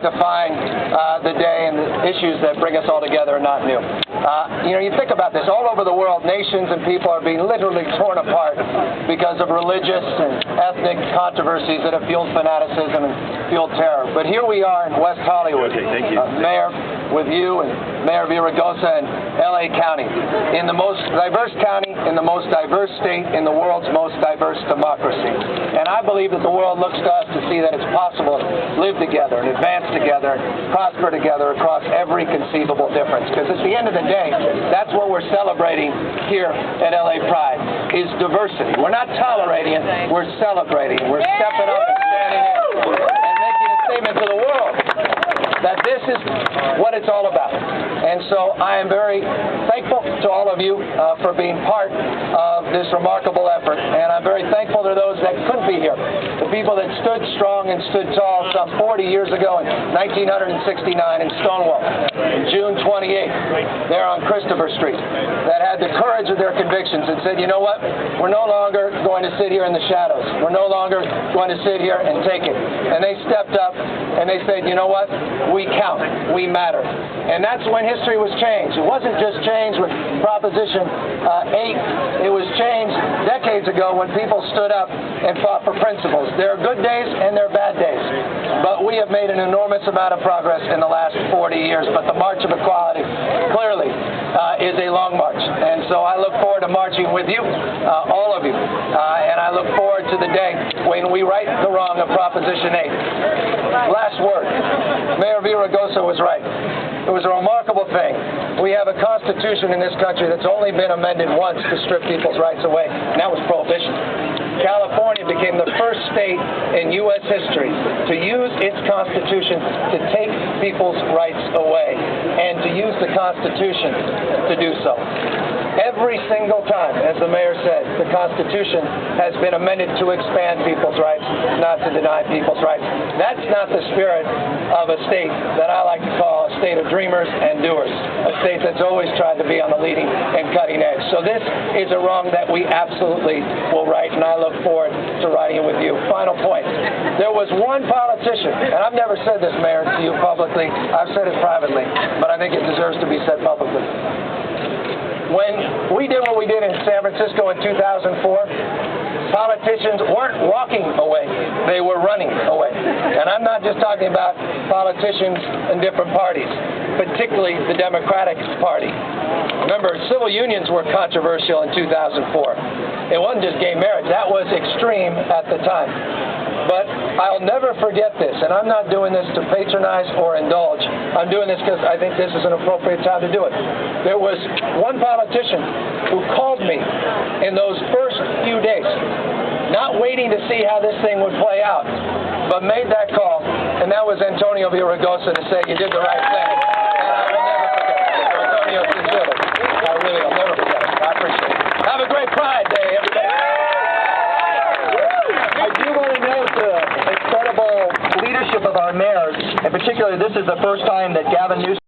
define the day, and the issues that bring us all together are not new. You think about this. All over the world, nations and people are being literally torn apart because of religious and ethnic controversies that have fueled fanaticism and fueled terror. But here we are in West Hollywood, Mayor, with you and Mayor Villaraigosa in L.A. County, in the most diverse county, in the most diverse state, in the world's most diverse democracy. And I believe that the world looks to us to see that it's possible to live together and advance together and prosper together across every conceivable difference. Because at the end of the day, that's what we're celebrating here at LA Pride, is diversity. We're not tolerating it, we're celebrating. We're stepping up and standing in and making a statement to the world that this is what it's all about. And so I am very thankful to all of you for being part of this remarkable effort. And I'm very thankful to those that couldn't be here, the people that stood strong and stood tall some 40 years ago in 1969 in Stonewall, June 28th, there on Christopher Street, that had the courage of their convictions and said, you know what, we're no longer going to sit here in the shadows. We're no longer going to sit here and take it. And they stepped up and they said, you know what, we count, we matter. And that's when history was changed. It wasn't just changed with Proposition 8. It was changed decades ago when people stood up and fought for principles. There are good days and there are bad days. But we have made an enormous amount of progress in the last 40 years. But the March of Equality clearly is a long march. And so I look forward to marching with you, all of you. And I look forward to the day when we right the wrong of Proposition 8. Last word. Mayor Villaraigosa was right. It was a remarkable thing. We have a constitution in this country that's only been amended once to strip people's rights away, and that was Prohibition. California became the first state in U.S. history to use its constitution to take people's rights away, and to use the Constitution to do so. Every single time, as the mayor said, the Constitution has been amended to expand people's rights, not to deny people's rights. That's not the spirit of a state that I like to call a state of dreamers and doers, a state that's always tried to be on the leading and cutting edge. So this is a wrong that we absolutely will right, and I look forward to writing it with you. Final point. There was one politician, and I've never said this, Mayor, to you publicly. I've said it privately, but I think it deserves to be said publicly. When we did what we did in San Francisco in 2004, politicians weren't walking away, they were running away. And I'm not just talking about politicians in different parties, particularly the Democratic Party. Remember, civil unions were controversial in 2004. It wasn't just gay marriage, that was extreme at the time. But I'll never forget this, and I'm not doing this to patronize or indulge. I'm doing this because I think this is an appropriate time to do it. There was one politician who called me in those first few days, not waiting to see how this thing would play out, but made that call, and that was Antonio Villaraigosa, to say you did the right thing. And I will never forget it. Antonio, sincerely, I really will never forget it. I appreciate it. Have a great Pride Day, everybody. I do want to note the incredible leadership of our mayors, and particularly this is the first time that Gavin Newsom